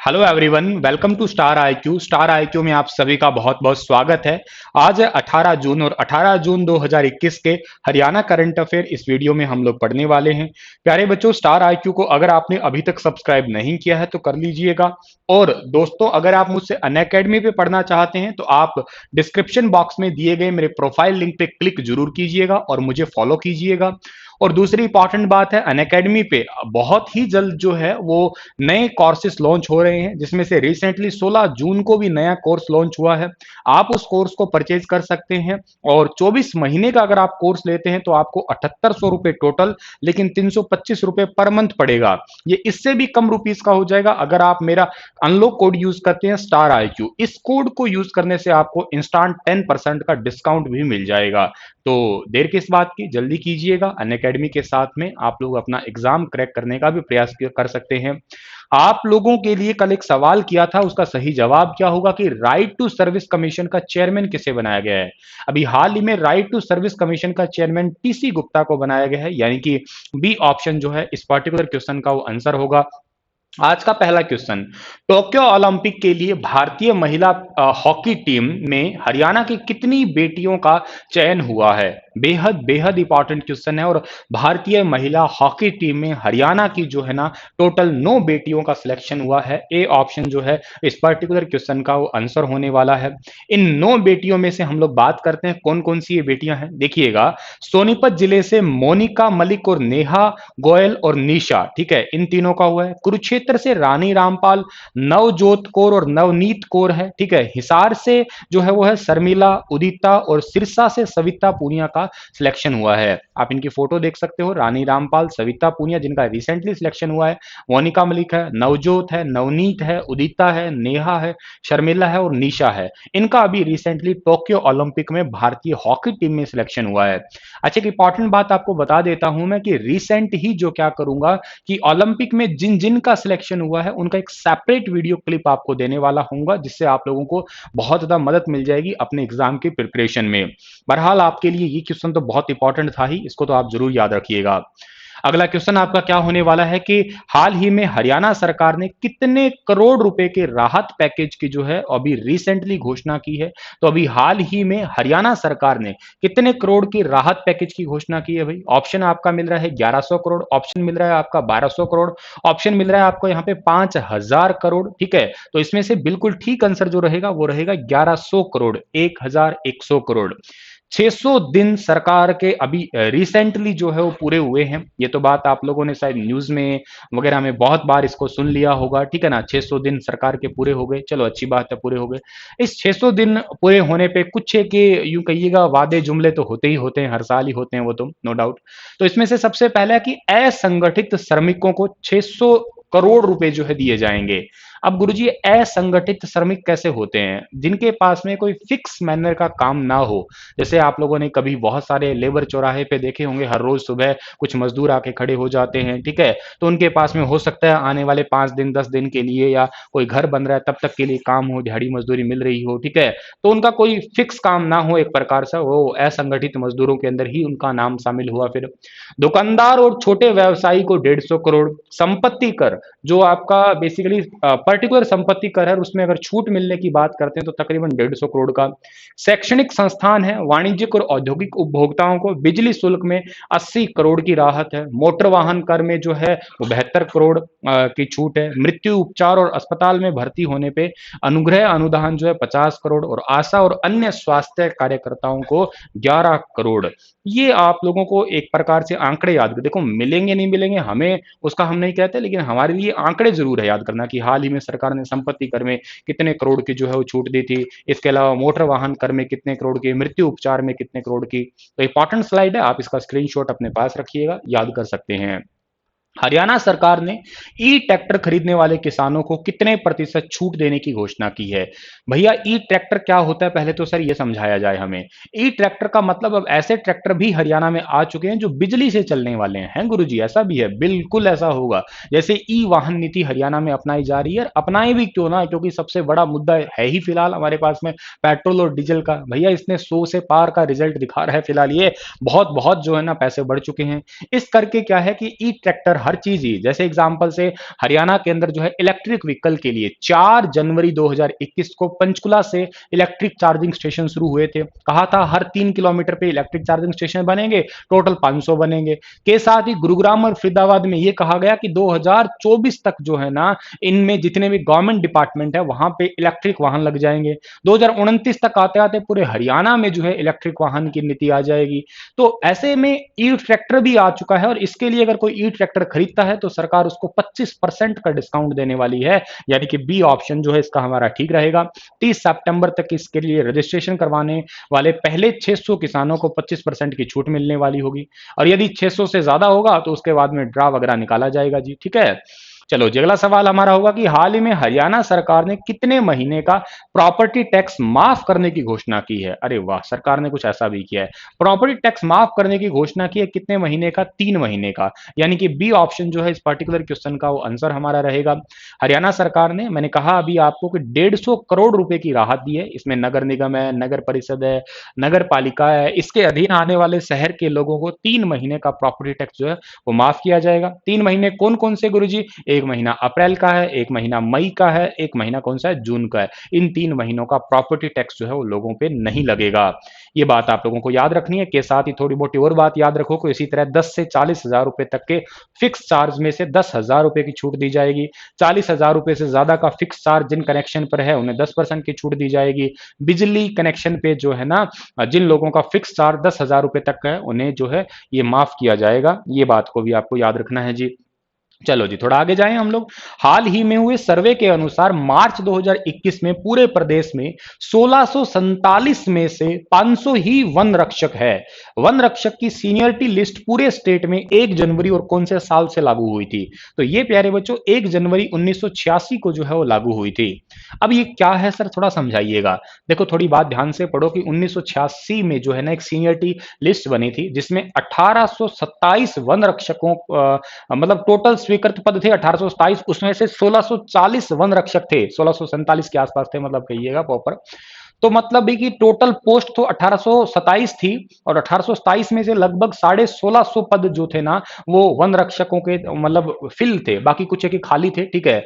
Hello everyone, welcome to star IQ. Star IQ में आप सभी का बहुत बहुत स्वागत है। आज है 18 जून और 18 जून 2021 के हरियाणा करंट अफेयर इस वीडियो में हम लोग पढ़ने वाले हैं। प्यारे बच्चों, स्टार आईक्यू को अगर आपने अभी तक सब्सक्राइब नहीं किया है तो कर लीजिएगा। और दोस्तों, अगर आप मुझसे अनअकैडमी पे पढ़ना चाहते हैं तो आप डिस्क्रिप्शन बॉक्स में दिए गए मेरे प्रोफाइल लिंक पे क्लिक जरूर कीजिएगा और मुझे फॉलो कीजिएगा। और दूसरी इंपॉर्टेंट बात है, अनअकैडमी पे बहुत ही जल्द जो है वो नए कोर्सेस लॉन्च हो रहे हैं, जिसमें से रिसेंटली 16 जून को भी नया कोर्स लॉन्च हुआ है। आप उस कोर्स को परचेज कर सकते हैं और 24 महीने का अगर आप कोर्स लेते हैं तो आपको 7800 रुपए टोटल, लेकिन 325 रुपए पर मंथ पड़ेगा। ये इससे भी कम रुपीस का हो जाएगा अगर आप मेरा अनलॉक कोड यूज करते हैं स्टार आईक्यू। इस कोड को यूज करने से आपको इंस्टांट 10% का डिस्काउंट भी मिल जाएगा। तो देर किस बात की, जल्दी कीजिएगा। अनअकैडमी के साथ में आप लोग अपना एग्जाम क्रैक करने का भी प्रयास कर सकते हैं। आप लोगों के लिए कल एक सवाल किया था, उसका सही जवाब क्या होगा कि राइट टू सर्विस कमीशन का चेयरमैन किसे बनाया गया है। अभी हाल ही में राइट टू सर्विस कमीशन का चेयरमैन टीसी गुप्ता को बनाया गया है, यानी कि बी ऑप्शन जो है इस पर्टिकुलर क्वेश्चन का वो आंसर होगा। आज का पहला क्वेश्चन, टोक्यो ओलंपिक के लिए भारतीय महिला हॉकी टीम में हरियाणा की कितनी बेटियों का चयन हुआ है। बेहद बेहद इंपॉर्टेंट क्वेश्चन है। और भारतीय महिला हॉकी टीम में हरियाणा की जो है ना टोटल 9 बेटियों का सिलेक्शन हुआ है। ए ऑप्शन जो है इस पर्टिकुलर क्वेश्चन का वो आंसर होने वाला है। इन 9 बेटियों में से हम लोग बात करते हैं कौन कौन सी ये बेटियां हैं। देखिएगा, सोनीपत जिले से मोनिका मलिक और नेहा गोयल और निशा, ठीक है, इन तीनों का हुआ है। कुरुक्षेत्र से रानी रामपाल, नवजोत कौर और नवनीत कौर है, ठीक है। हिसार से जो है वो है शर्मिला, उदिता और सिरसा से सविता पूनिया का सिलेक्शन हुआ है। आप इनकी फोटो देख सकते हो, रानी रामपाल, सविता पूनिया जिनका रिसेंटली सिलेक्शन हुआ है, मोनिका मलिक है, नवजोत है, नवनीत है, उदिता है, नेहा है, शर्मिला है और निशा है। इनका अभी रिसेंटली टोक्यो ओलंपिक में भारतीय हॉकी टीम में सिलेक्शन हुआ है। अच्छा, एक इंपॉर्टेंट बात आपको बता देता हूं मैं कि रिसेंट ही जो क्या करूंगा कि ओलंपिक में जिन जिन का सिलेक्शन हुआ है उनका एक सेपरेट वीडियो क्लिप आपको देने वाला हूंगा, जिससे आप लोगों को बहुत ज्यादा मदद मिल जाएगी अपने एग्जाम की प्रिपरेशन में। बहरहाल आपके लिए ये क्वेश्चन तो बहुत इंपॉर्टेंट था ही, इसको तो आप जरूर याद रखिएगा। अगला क्वेश्चन आपका क्या होने वाला है कि हाल ही में हरियाणा सरकार ने कितने करोड़ रुपए के राहत पैकेज की जो है अभी रिसेंटली घोषणा की है। तो अभी हाल ही में हरियाणा सरकार ने कितने करोड़ की राहत पैकेज की घोषणा की है भाई। ऑप्शन आपका मिल रहा है 1100 करोड़, ऑप्शन मिल रहा है आपका 1200 करोड़, ऑप्शन मिल रहा है आपको यहाँ पे 5000 करोड़, ठीक है। तो इसमें से बिल्कुल ठीक आंसर जो रहेगा वो रहेगा 1100 करोड़, 1100 करोड़। 600 दिन सरकार के अभी रिसेंटली जो है वो पूरे हुए हैं। ये तो बात आप लोगों ने शायद न्यूज में वगैरह में बहुत बार इसको सुन लिया होगा, ठीक है ना। 600 दिन सरकार के पूरे हो गए, चलो अच्छी बात है, पूरे हो गए। इस 600 दिन पूरे होने पे कुछ है कि यूं कहिएगा वादे जुमले तो होते ही होते हैं, हर साल ही होते हैं वो तो नो डाउट। तो इसमें से सबसे पहला है कि असंगठित श्रमिकों को 600 करोड़ रुपए जो है दिए जाएंगे। अब गुरुजी, असंगठित श्रमिक कैसे होते हैं? जिनके पास में कोई फिक्स मैनर का काम ना हो। जैसे आप लोगों ने कभी बहुत सारे लेबर चौराहे पे देखे होंगे, हर रोज सुबह कुछ मजदूर आके खड़े हो जाते हैं, ठीक है। तो उनके पास में हो सकता है आने वाले 5 दिन 10 दिन के लिए, या कोई घर बन रहा है तब तक के लिए काम हो, दिहाड़ी मजदूरी मिल रही हो, ठीक है। तो उनका कोई फिक्स काम ना हो, एक प्रकार से वो असंगठित मजदूरों के अंदर ही उनका नाम शामिल हुआ। फिर दुकानदार और छोटे व्यवसायी को 150 करोड़। संपत्ति कर, जो आपका बेसिकली पर्टिकुलर संपत्ति कर है, उसमें अगर छूट मिलने की बात करते हैं तो तकरीबन 150 करोड़ का। शैक्षणिक संस्थान है, वाणिज्यिक और औद्योगिक उपभोक्ताओं को बिजली शुल्क में 80 करोड़ की राहत है। मोटर वाहन कर में जो है वो 72 करोड़ की छूट है। मृत्यु उपचार और अस्पताल में भर्ती होने पे अनुग्रह अनुदान जो है 50 करोड़, और आशा और अन्य स्वास्थ्य कार्यकर्ताओं को 11 करोड़। ये आप लोगों को एक प्रकार से आंकड़े याद कर, देखो मिलेंगे नहीं मिलेंगे हमें उसका हम नहीं कहते, लेकिन हमारे लिए आंकड़े जरूर है याद करना कि हाल ही में सरकार ने संपत्ति कर में कितने करोड़ की जो है वो छूट दी थी। इसके अलावा मोटर वाहन कर में कितने करोड़ की, मृत्यु उपचार में कितने करोड़ की। तो इंपॉर्टेंट स्लाइड है, आप इसका स्क्रीनशॉट अपने पास रखिएगा, याद कर सकते हैं। हरियाणा सरकार ने ई ट्रैक्टर खरीदने वाले किसानों को कितने प्रतिशत छूट देने की घोषणा की है। भैया, ई ट्रैक्टर क्या होता है पहले तो सर ये समझाया जाए हमें। ई ट्रैक्टर का मतलब अब ऐसे ट्रैक्टर भी हरियाणा में आ चुके हैं जो बिजली से चलने वाले हैं गुरुजी, ऐसा भी है, बिल्कुल ऐसा होगा। जैसे ई वाहन नीति हरियाणा में अपनाई जा रही है, अपनाई भी क्यों ना, क्योंकि सबसे बड़ा मुद्दा है ही फिलहाल हमारे पास में पेट्रोल और डीजल का। भैया इसने 100 से पार का रिजल्ट दिखा रहा है फिलहाल, ये बहुत बहुत जो है ना पैसे बढ़ चुके हैं। इस करके क्या है कि ई ट्रैक्टर हर चीज ही, जैसे एग्जांपल से हरियाणा के अंदर जो है इलेक्ट्रिक व्हीकल के लिए 4 जनवरी 2021 को पंचकुला से इलेक्ट्रिक चार्जिंग स्टेशन शुरू हुए थे। कहा था हर 3 किलोमीटर पे इलेक्ट्रिक चार्जिंग स्टेशन बनेंगे, टोटल 500 बनेंगे। के साथ ही गुरुग्राम और फरीदाबाद में यह कहा गया कि 2024 तक जो है ना, इनमें जितने भी गवर्नमेंट डिपार्टमेंट है वहां पे इलेक्ट्रिक वाहन लग जाएंगे। 2029 तक आते आते पूरे हरियाणा में जो है इलेक्ट्रिक वाहन की नीति आ जाएगी। तो ऐसे में ई ट्रैक्टर भी आ चुका है, और इसके लिए अगर कोई ई ट्रैक्टर खरीदता है तो सरकार उसको 25% का डिस्काउंट देने वाली है, यानी कि बी ऑप्शन जो है इसका हमारा ठीक रहेगा। 30 सितंबर तक इसके लिए रजिस्ट्रेशन करवाने वाले पहले 600 किसानों को 25% की छूट मिलने वाली होगी, और यदि 600 से ज्यादा होगा तो उसके बाद में ड्रा वगैरह निकाला जाएगा जी। ठीक है, चलो जी, अगला सवाल हमारा होगा कि हाल ही में हरियाणा सरकार ने कितने महीने का प्रॉपर्टी टैक्स माफ करने की घोषणा की है। अरे वाह, सरकार ने कुछ ऐसा भी किया है, प्रॉपर्टी टैक्स माफ करने की घोषणा की है। कितने महीने का? 3 महीने का, यानी कि बी ऑप्शन जो है इस पर्टिकुलर क्वेश्चन का वो आंसर हमारा रहेगा। हरियाणा सरकार ने, मैंने कहा अभी आपको कि 150 करोड़ रुपए की राहत दी है। इसमें नगर निगम है, नगर परिषद है, नगर पालिका है, इसके अधीन आने वाले शहर के लोगों को 3 महीने का प्रॉपर्टी टैक्स जो है वो माफ किया जाएगा। 3 महीने कौन कौन से गुरुजी? एक महीना अप्रैल का है, एक महीना मई का है, एक महीना कौन सा है? जून का है। इन 3 महीनों का प्रॉपर्टी टैक्स जो है वो लोगों पे नहीं लगेगा। ये बात आप लोगों को याद रखनी है। के साथ ही थोड़ी मोटी और बात याद रखो कि इसी तरह 10 से 40,000 रुपए तक के फिक्स चार्ज में से 10,000 रुपए की छूट दी जाएगी। 40,000 रुपए से ज्यादा का फिक्स चार्ज जिन कनेक्शन पर है उन्हें 10% की छूट दी जाएगी। बिजली कनेक्शन पे जो है ना, जिन लोगों का फिक्स चार्ज 10,000 रुपए तक का है उन्हें जो है ये माफ किया जाएगा। ये बात को भी आपको याद रखना है जी। चलो जी, थोड़ा आगे जाएं हम लोग। हाल ही में हुए सर्वे के अनुसार मार्च 2021 में पूरे प्रदेश में 1647 में से 500 ही वन रक्षक है। वन रक्षक की सीनियरिटी लिस्ट पूरे स्टेट में 1 जनवरी और कौन से साल से लागू हुई थी? तो ये प्यारे बच्चों 1 जनवरी 1986 को जो है वो लागू हुई थी। अब ये क्या है सर, थोड़ा समझाइएगा। देखो, थोड़ी बात ध्यान से पढ़ो कि 1986 में जो है ना एक सीनियरिटी लिस्ट बनी थी जिसमें 1827 वन रक्षकों मतलब टोटल स्वीकृत पद थे 1827, उसमें से 1640 वन रक्षक थे, 1647 के आसपास थे, मतलब कहिएगा प्रॉपर। तो मतलब भी कि टोटल पोस्ट तो 1827 थी, और 1827 में से लगभग 1650 पद जो थे ना वो वन रक्षकों के मतलब फिल थे, बाकी कुछ है कि खाली थे। ठीक है,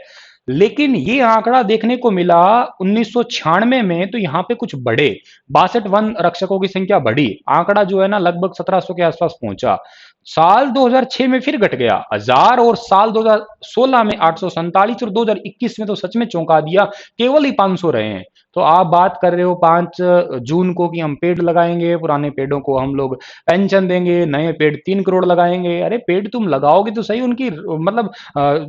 लेकिन ये आंकड़ा देखने को मिला 1996 में, तो यहाँ पे कुछ बढ़े, 62 वन रक्षकों की संख्या बढ़ी, आंकड़ा जो है ना लगभग 1700 के आसपास पहुंचा। साल 2006 में फिर घट गया 1000, और साल 2016 में 847, और 2021 में तो सच में चौंका दिया, केवल ही 500 रहे हैं। तो आप बात कर रहे हो 5 जून को कि हम पेड़ लगाएंगे, पुराने पेड़ों को हम लोग पेंशन देंगे, नए पेड़ 3 करोड़ लगाएंगे। अरे पेड़ तुम लगाओगे तो सही, उनकी मतलब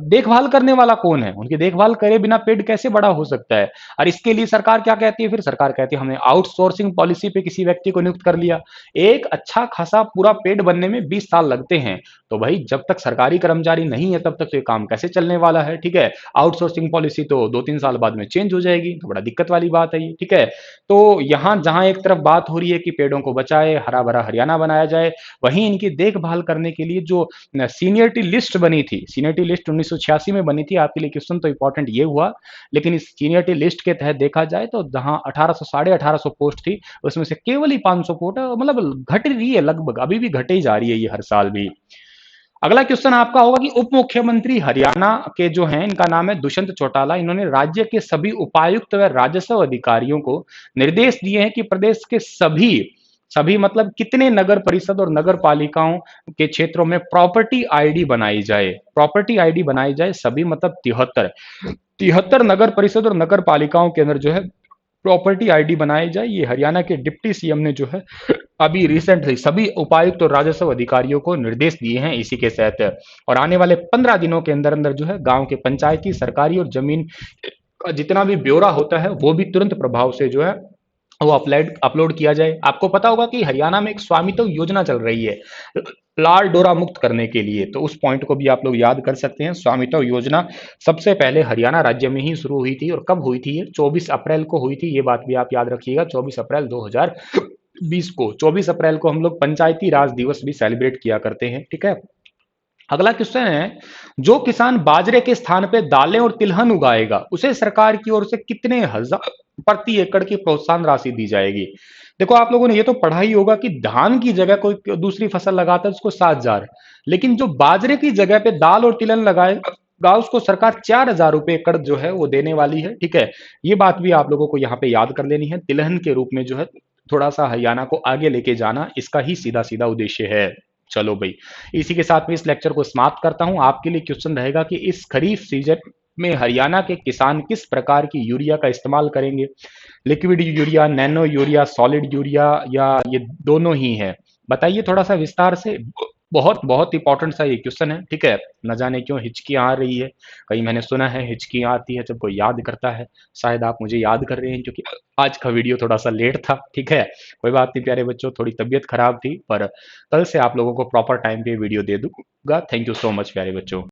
देखभाल करने वाला कौन है? उनकी देखभाल करे बिना पेड़ कैसे बड़ा हो सकता है? और इसके लिए सरकार क्या कहती है? फिर सरकार कहती है हमने आउटसोर्सिंग पॉलिसी पे किसी व्यक्ति को नियुक्त कर लिया। एक अच्छा खासा पूरा पेड़ बनने में 20 साल लगते हैं, तो भाई जब तक सरकारी कर्मचारी नहीं है तब तक तो ये काम कैसे चलने वाला है? ठीक है, आउटसोर्सिंग पॉलिसी तो 2-3 साल बाद में चेंज हो जाएगी, तो बड़ा दिक्कत वाली बात है ये। ठीक है, तो यहां जहां एक तरफ बात हो रही है कि पेड़ों को बचाए, हरा भरा हरियाणा बनाया जाए, वहीं इनकी देखभाल करने के लिए जो सीनियरिटी लिस्ट बनी थी, सीनियरिटी लिस्ट 1986 में बनी थी, आपके लिए क्वेश्चन तो इंपॉर्टेंट ये हुआ, लेकिन इस सीनियरिटी लिस्ट के तहत देखा जाए तो जहां 1800 1850 पोस्ट थी उसमें से केवल ही 500 पोस्ट मतलब घट रही है, लगभग अभी भी घटे ही जा रही है ये हर साल भी। अगला क्वेश्चन आपका होगा कि उप मुख्यमंत्री हरियाणा के जो हैं इनका नाम है दुष्यंत चौटाला, इन्होंने राज्य के सभी उपायुक्त व राजस्व अधिकारियों को निर्देश दिए हैं कि प्रदेश के सभी सभी मतलब कितने नगर परिषद और नगर पालिकाओं के क्षेत्रों में प्रॉपर्टी आईडी बनाई जाए, प्रॉपर्टी आईडी बनाई जाए सभी मतलब 73 नगर परिषद और नगर पालिकाओं के अंदर जो है प्रॉपर्टी आईडी बनाई जाए। ये हरियाणा के डिप्टी सीएम ने जो है अभी रिसेंटली सभी उपायुक्त और राजस्व अधिकारियों को निर्देश दिए हैं इसी के तहत, और आने वाले 15 दिनों के अंदर अंदर जो है गांव के पंचायती सरकारी और जमीन का जितना भी ब्यौरा होता है वो भी तुरंत प्रभाव से जो है वो अपलोड किया जाए। आपको पता होगा कि हरियाणा में एक स्वामित्व योजना चल रही है लाल डोरा मुक्त करने के लिए, तो उस पॉइंट को भी आप लोग याद कर सकते हैं। स्वामित्व योजना सबसे पहले हरियाणा राज्य में ही शुरू हुई थी, और कब हुई थी? ये 24 अप्रैल को हुई थी, ये बात भी आप याद रखिएगा। 24 अप्रैल 2020 को, 24 अप्रैल को हम लोग पंचायती राज दिवस भी सेलिब्रेट किया करते हैं। ठीक है, अगला क्वेश्चन है, जो किसान बाजरे के स्थान पे दालें और तिलहन उगाएगा उसे सरकार की ओर से कितने हजार प्रति एकड़ की प्रोत्साहन राशि दी जाएगी? देखो आप लोगों ने ये तो पढ़ा ही होगा कि धान की जगह कोई दूसरी फसल लगाता है उसको 7,000, लेकिन जो बाजरे की जगह पे दाल और तिलहन लगाएगा उसको सरकार 4,000 रुपए एकड़ जो है वो देने वाली है। ठीक है, ये बात भी आप लोगों को यहाँ पे याद कर लेनी है। तिलहन के रूप में जो है थोड़ा सा हरियाणा को आगे लेके जाना इसका ही सीधा सीधा उद्देश्य है। चलो भाई, इसी के साथ में इस लेक्चर को समाप्त करता हूं। आपके लिए क्वेश्चन रहेगा कि इस खरीफ सीजन में हरियाणा के किसान किस प्रकार की यूरिया का इस्तेमाल करेंगे? Liquid urea, nano urea, solid urea, या ये दोनों ही है? बताइए थोड़ा सा विस्तार से। बहुत बहुत इंपॉर्टेंट सा ये क्वेश्चन है। ठीक है, न जाने क्यों हिचकियां आ रही है, कहीं मैंने सुना है हिचकियां आती है जब कोई याद करता है। शायद आप मुझे याद कर रहे हैं क्योंकि आज का वीडियो थोड़ा सा लेट था। ठीक है, कोई बात नहीं प्यारे बच्चों, थोड़ी तबीयत खराब थी, पर कल से आप लोगों को प्रॉपर टाइम पे वीडियो दे दूंगा। थैंक यू सो मच प्यारे बच्चों।